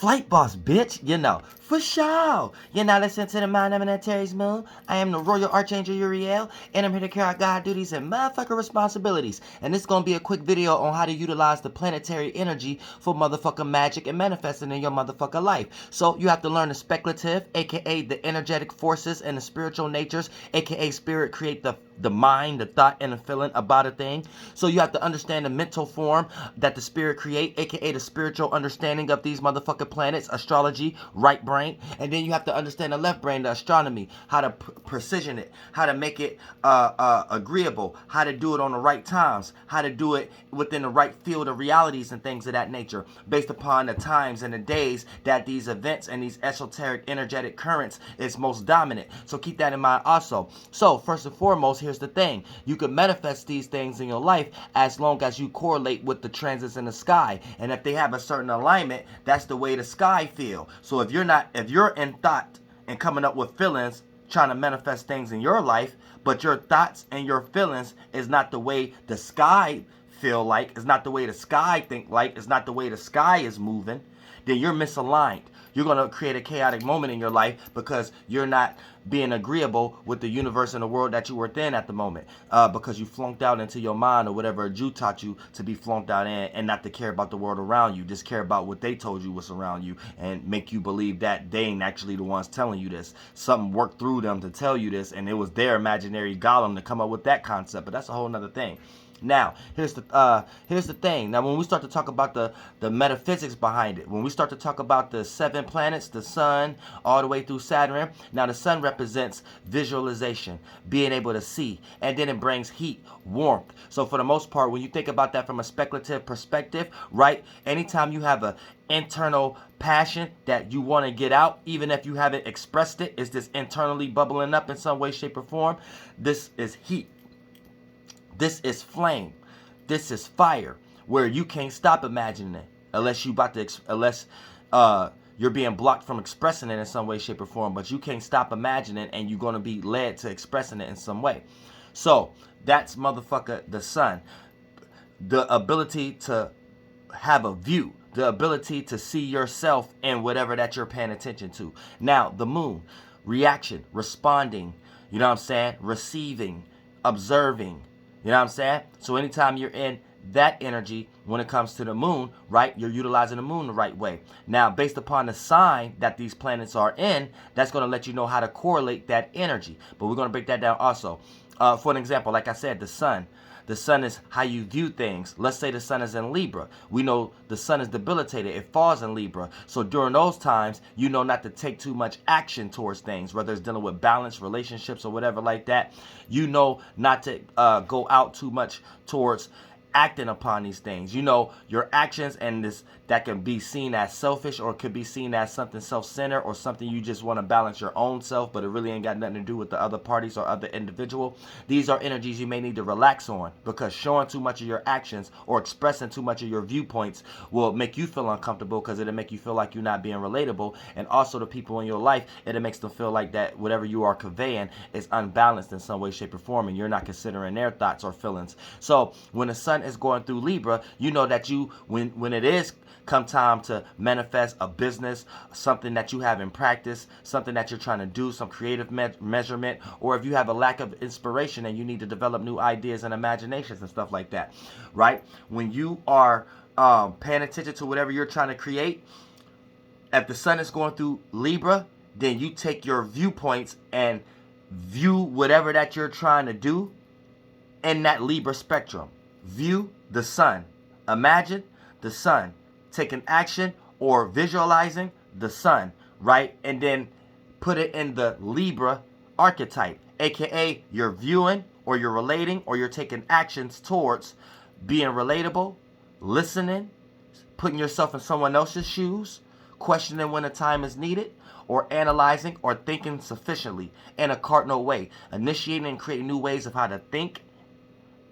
Flight boss, bitch, you know, for sure. You're not listening to the Mind Elementary's Moon. I am the Royal Archangel Uriel, and I'm here to carry out God duties and motherfucker responsibilities. And this is going to be a quick video on how to utilize the planetary energy for motherfucking magic and manifesting in your motherfucker life. So you have to learn the speculative, aka the energetic forces and the spiritual natures, aka spirit create the mind, the thought, and the feeling about a thing. So you have to understand the mental form that the spirit create, aka the spiritual understanding of these motherfucking planets, astrology, right brain, and then you have to understand the left brain, the astronomy, how to precision it, how to make it agreeable, how to do it on the right times, how to do it within the right field of realities and things of that nature, based upon the times and the days that these events and these esoteric energetic currents is most dominant. So keep that in mind also. So first and foremost, here's the thing. You can manifest these things in your life as long as you correlate with the transits in the sky. And if they have a certain alignment, that's the way the sky feel. So if you're in thought and coming up with feelings, trying to manifest things in your life, but your thoughts and your feelings is not the way the sky feel like, it's not the way the sky think like, it's not the way the sky is moving, then you're misaligned. You're going to create a chaotic moment in your life because you're not being agreeable with the universe and the world that you were in at the moment, because you flunked out into your mind or whatever a Jew taught you to be flunked out in, and not to care about the world around you. Just care about what they told you was around you and make you believe that they ain't actually the ones telling you this. Something worked through them to tell you this, and it was their imaginary golem to come up with that concept. But that's a whole nother thing. Now, here's the thing. Now, when we start to talk about the metaphysics behind it, when we start to talk about the 7 planets, the sun, all the way through Saturn, now the sun represents visualization, being able to see, and then it brings heat, warmth. So for the most part, when you think about that from a speculative perspective, right, anytime you have a internal passion that you want to get out, even if you haven't expressed it, it's just internally bubbling up in some way, shape, or form. This is heat. This is flame. This is fire, where you can't stop imagining it unless you're being blocked from expressing it in some way, shape, or form. But you can't stop imagining, and you're going to be led to expressing it in some way. So that's motherfucker the sun. The ability to have a view, the ability to see yourself in whatever that you're paying attention to. Now the moon, reaction, responding, you know what I'm saying, receiving, observing. You know what I'm saying? So anytime you're in that energy, when it comes to the moon, right, you're utilizing the moon the right way. Now, based upon the sign that these planets are in, that's going to let you know how to correlate that energy. But we're going to break that down also. For an example, like I said, the sun. The sun is how you view things. Let's say the sun is in Libra. We know the sun is debilitated. It falls in Libra. So during those times, you know not to take too much action towards things, whether it's dealing with balance, relationships, or whatever like that. You know not to go out too much towards acting upon these things. You know, your actions and this that can be seen as selfish, or it could be seen as something self-centered, or something you just want to balance your own self, but it really ain't got nothing to do with the other parties or other individual. These are energies you may need to relax on, because showing too much of your actions or expressing too much of your viewpoints will make you feel uncomfortable, because it'll make you feel like you're not being relatable, and also the people in your life, it makes them feel like that whatever you are conveying is unbalanced in some way, shape, or form, and you're not considering their thoughts or feelings. So when the sun is going through Libra, you know that when it is come time to manifest a business, something that you have in practice, something that you're trying to do, some creative measurement, or if you have a lack of inspiration and you need to develop new ideas and imaginations and stuff like that, right? When you are paying attention to whatever you're trying to create, if the sun is going through Libra, then you take your viewpoints and view whatever that you're trying to do in that Libra spectrum. View the sun. Imagine the sun. Taking action or visualizing the sun, right? And then put it in the Libra archetype, aka you're viewing, or you're relating, or you're taking actions towards being relatable, listening, putting yourself in someone else's shoes, questioning when a time is needed, or analyzing or thinking sufficiently in a cardinal way, initiating and creating new ways of how to think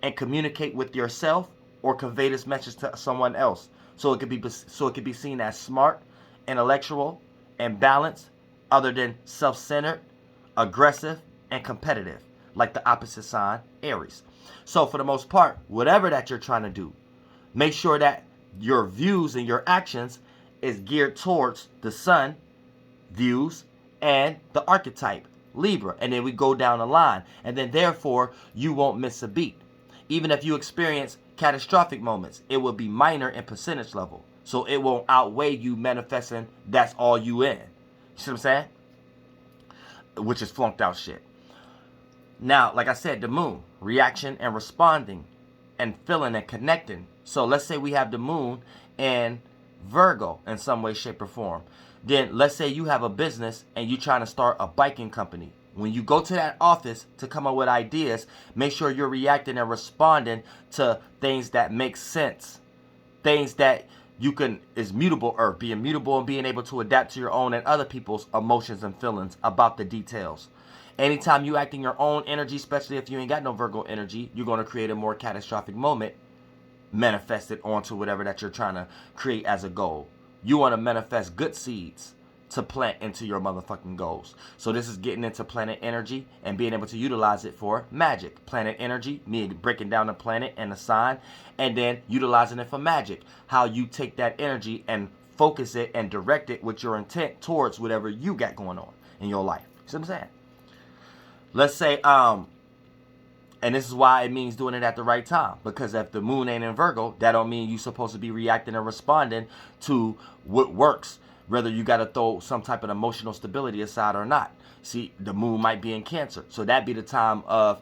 and communicate with yourself or convey this message to someone else. So it could be seen as smart, intellectual, and balanced, other than self-centered, aggressive, and competitive, like the opposite sign, Aries. So for the most part, whatever that you're trying to do, make sure that your views and your actions is geared towards the sun views and the archetype Libra, and then we go down the line, and then therefore you won't miss a beat. Even if you experience catastrophic moments, it will be minor in percentage level, so it won't outweigh you manifesting that's all you in. You see what I'm saying? Which is flunked out shit. Now, like I said, the moon, reaction and responding and feeling and connecting. So let's say we have the moon in Virgo in some way, shape, or form. Then let's say you have a business and you're trying to start a biking company. When you go to that office to come up with ideas, make sure you're reacting and responding to things that make sense. Things that you can, is mutable, or being mutable and being able to adapt to your own and other people's emotions and feelings about the details. Anytime you act in your own energy, especially if you ain't got no Virgo energy, you're going to create a more catastrophic moment manifested onto whatever that you're trying to create as a goal. You want to manifest good seeds to plant into your motherfucking goals. So this is getting into planet energy and being able to utilize it for magic. Planet energy, meaning breaking down the planet and the sign, and then utilizing it for magic. How you take that energy and focus it and direct it with your intent towards whatever you got going on in your life. You see what I'm saying? Let's say, and this is why it means doing it at the right time. Because if the moon ain't in Virgo, that don't mean you're supposed to be reacting and responding to what works. Whether you got to throw some type of emotional stability aside or not. See, the moon might be in Cancer. So that'd be the time of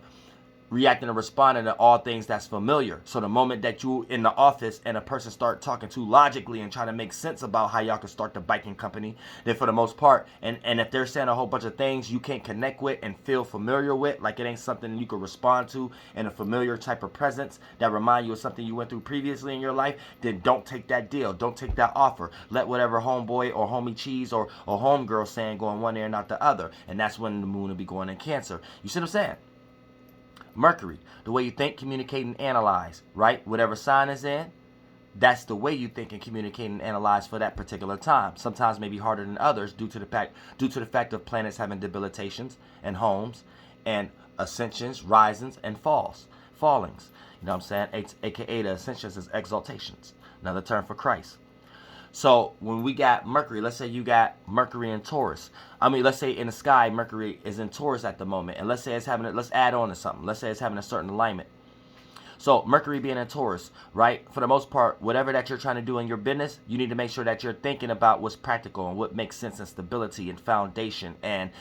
reacting and responding to all things that's familiar. So the moment that you in the office and a person start talking too logically and trying to make sense about how y'all can start the biking company, then for the most part, and if they're saying a whole bunch of things you can't connect with and feel familiar with, like it ain't something you could respond to in a familiar type of presence that remind you of something you went through previously in your life, then don't take that deal. Don't take that offer. Let whatever homeboy or homie cheese or homegirl saying go in one ear and not the other. And that's when the moon will be going in Cancer. You see what I'm saying? Mercury, the way you think, communicate, and analyze, right? Whatever sign is in, that's the way you think and communicate and analyze for that particular time. Sometimes may be harder than others due to the fact of planets having debilitations and homes and ascensions, risings, and fallings. You know what I'm saying? AKA the ascensions is exaltations. Another term for Christ. So when we got Mercury, let's say you got Mercury in Taurus. I mean, let's say in the sky, Mercury is in Taurus at the moment. And let's say it's having, let's add on to something. Let's say it's having a certain alignment. So Mercury being in Taurus, right? For the most part, whatever that you're trying to do in your business, you need to make sure that you're thinking about what's practical and what makes sense and stability and foundation. And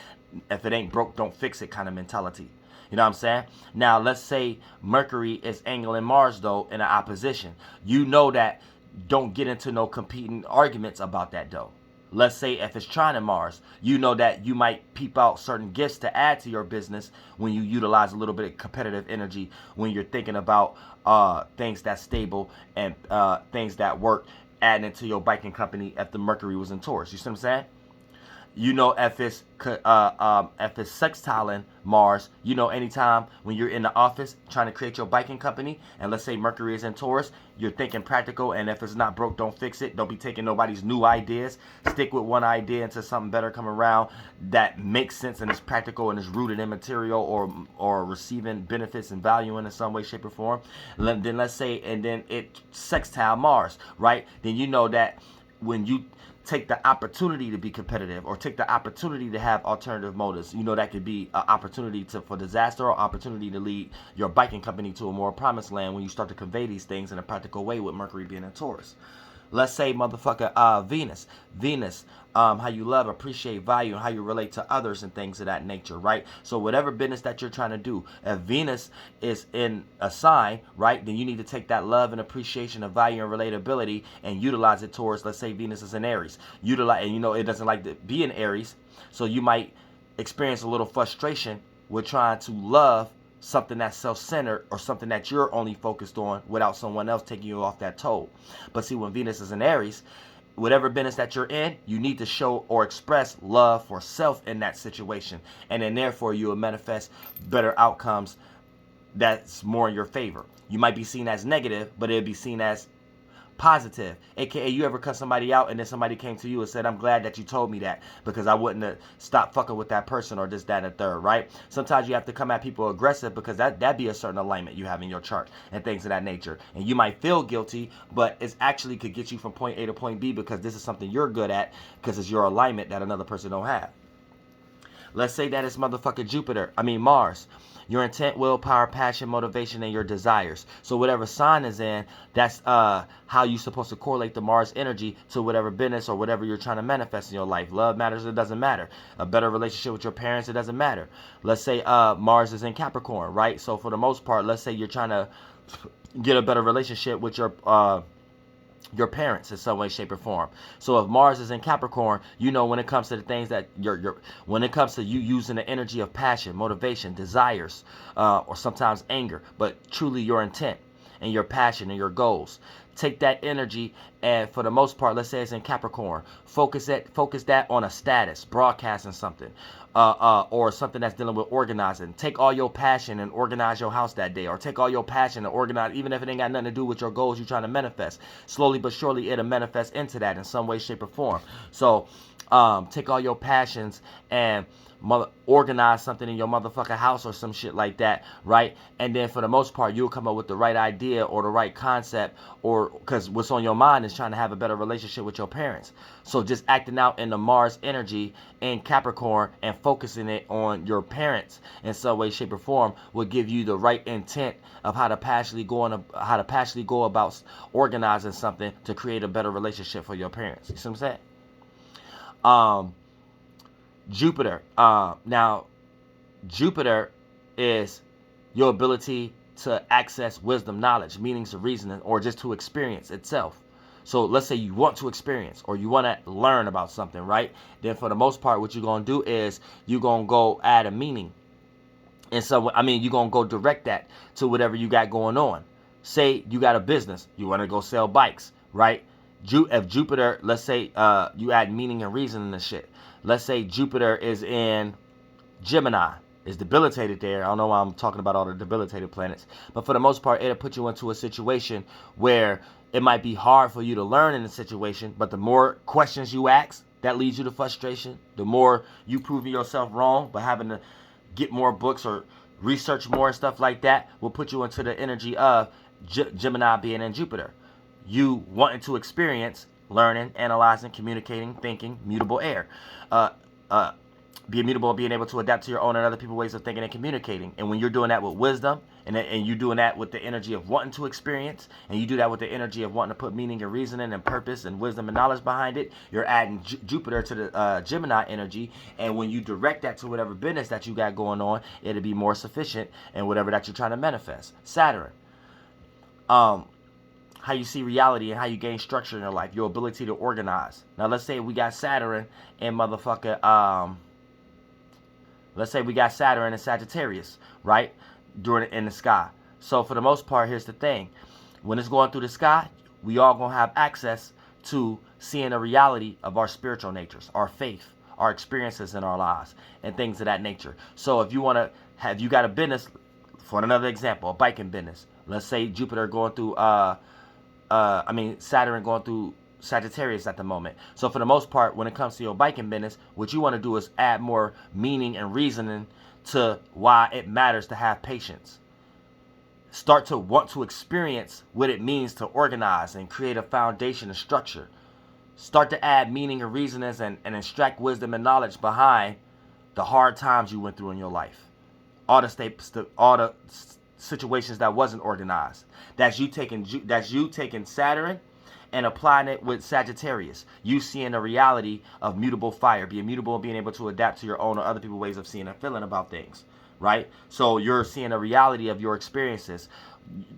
if it ain't broke, don't fix it kind of mentality. You know what I'm saying? Now, let's say Mercury is angling Mars, though, in an opposition. You know that. Don't get into no competing arguments about that, though. Let's say if it's trining Mars, you know that you might peep out certain gifts to add to your business when you utilize a little bit of competitive energy when you're thinking about things that's stable and things that work, adding into your biking company if the Mercury was in Taurus. You see what I'm saying? You know, if it's sextiling Mars, you know, anytime when you're in the office trying to create your biking company, and let's say Mercury is in Taurus, you're thinking practical, and if it's not broke, don't fix it. Don't be taking nobody's new ideas. Stick with one idea until something better come around that makes sense and is practical and is rooted in material or receiving benefits and value in some way, shape, or form. Then let's say, and then it sextile Mars, right? Then you know that when you take the opportunity to be competitive or take the opportunity to have alternative motives, you know that could be an opportunity for disaster or opportunity to lead your biking company to a more promised land when you start to convey these things in a practical way with Mercury being in Taurus. Let's say motherfucker Venus, how you love, appreciate, value, and how you relate to others and things of that nature, right? So whatever business that you're trying to do, if Venus is in a sign, right, then you need to take that love and appreciation of value and relatability and utilize it towards, let's say Venus is in Aries. And you know it doesn't like to be in Aries, so you might experience a little frustration with trying to love something that's self-centered or something that you're only focused on without someone else taking you off that toll. But see, when Venus is in Aries, whatever business that you're in, you need to show or express love for self in that situation. And then therefore you will manifest better outcomes that's more in your favor. You might be seen as negative, but it'll be seen as Positive. AKA, you ever cut somebody out and then somebody came to you and said, I'm glad that you told me that because I wouldn't have stopped fucking with that person or this, that, and the third, right? Sometimes you have to come at people aggressive because that'd be a certain alignment you have in your chart and things of that nature. And you might feel guilty, but it's actually could get you from point A to point B because this is something you're good at because it's your alignment that another person don't have. Let's say that it's motherfucking Mars. Your intent, willpower, passion, motivation, and your desires. So whatever sign is in, that's how you're supposed to correlate the Mars energy to whatever business or whatever you're trying to manifest in your life. Love matters, it doesn't matter. A better relationship with your parents, it doesn't matter. Let's say Mars is in Capricorn, right? So for the most part, let's say you're trying to get a better relationship with your parents in some way, shape, or form. So if Mars is in Capricorn, you know when it comes to the things that when it comes to you using the energy of passion, motivation, desires, or sometimes anger, but truly your intent and your passion and your goals. Take that energy and for the most part, let's say it's in Capricorn, focus that on a status, broadcasting something, or something that's dealing with organizing. Take all your passion and organize your house that day, or take all your passion and organize, even if it ain't got nothing to do with your goals you're trying to manifest. Slowly but surely, it'll manifest into that in some way, shape, or form. So, take all your passions and organize something in your motherfucking house or some shit like that, right? And then for the most part, you'll come up with the right idea or the right concept, or because what's on your mind is trying to have a better relationship with your parents. So just acting out in the Mars energy in Capricorn and focusing it on your parents in some way, shape, or form will give you the right intent of how to passionately go about organizing something to create a better relationship for your parents. You see what I'm saying? Jupiter. Now, Jupiter is your ability to access wisdom, knowledge, meanings of reasoning, or just to experience itself. So let's say you want to experience or you want to learn about something, right? Then for the most part, what you're going to do is you're going to go add a meaning. And so, you're going to go direct that to whatever you got going on. Say you got a business. You want to go sell bikes, right? If Jupiter, let's say you add meaning and reasoning and shit. Let's say Jupiter is in Gemini. It's debilitated there. I don't know why I'm talking about all the debilitated planets. But for the most part, it'll put you into a situation where it might be hard for you to learn in the situation. But the more questions you ask, that leads you to frustration. The more you proving yourself wrong by having to get more books or research more and stuff like that will put you into the energy of Gemini being in Jupiter. You wanting to experience learning, analyzing, communicating, thinking, mutable air. Be immutable, being able to adapt to your own and other people's ways of thinking and communicating. And when you're doing that with wisdom, and you're doing that with the energy of wanting to experience, and you do that with the energy of wanting to put meaning and reasoning and purpose and wisdom and knowledge behind it, you're adding Jupiter to the Gemini energy. And when you direct that to whatever business that you got going on, it'll be more sufficient in whatever that you're trying to manifest. Saturn. How you see reality and how you gain structure in your life, your ability to organize. Now, let's say we got Saturn and let's say we got Saturn and Sagittarius, right, in the sky. So for the most part, here's the thing. When it's going through the sky, we all going to have access to seeing the reality of our spiritual natures, our faith, our experiences in our lives, and things of that nature. So if you got a business, for another example, a biking business. Let's say Jupiter going through, Saturn going through Sagittarius at the moment. So for the most part, when it comes to your biking business, what you want to do is add more meaning and reasoning to why it matters to have patience. Start to want to experience what it means to organize and create a foundation and structure. Start to add meaning and reasonings and extract wisdom and knowledge behind the hard times you went through in your life. All the situations that wasn't organized. That's you taking Saturn and applying it with Sagittarius. You seeing the reality of mutable fire, being mutable, being able to adapt to your own or other people's ways of seeing and feeling about things, right? So you're seeing the reality of your experiences,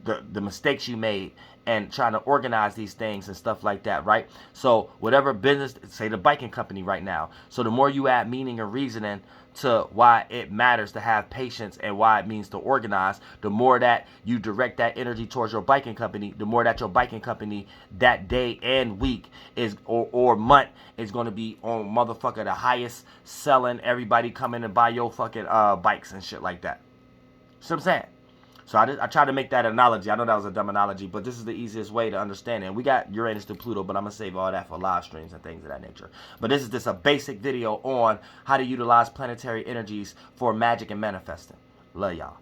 the mistakes you made, and trying to organize these things and stuff like that, right? So whatever business, say the biking company right now. So the more you add meaning and reasoning to why it matters to have patience and why it means to organize, the more that you direct that energy towards your biking company, the more that your biking company that day and week is or month is going to be on motherfucker the highest selling, everybody coming and buy your fucking bikes and shit like that. See what I'm saying? So I tried to make that analogy. I know that was a dumb analogy, but this is the easiest way to understand it. And we got Uranus to Pluto, but I'm going to save all that for live streams and things of that nature. But this is just a basic video on how to utilize planetary energies for magic and manifesting. Love y'all.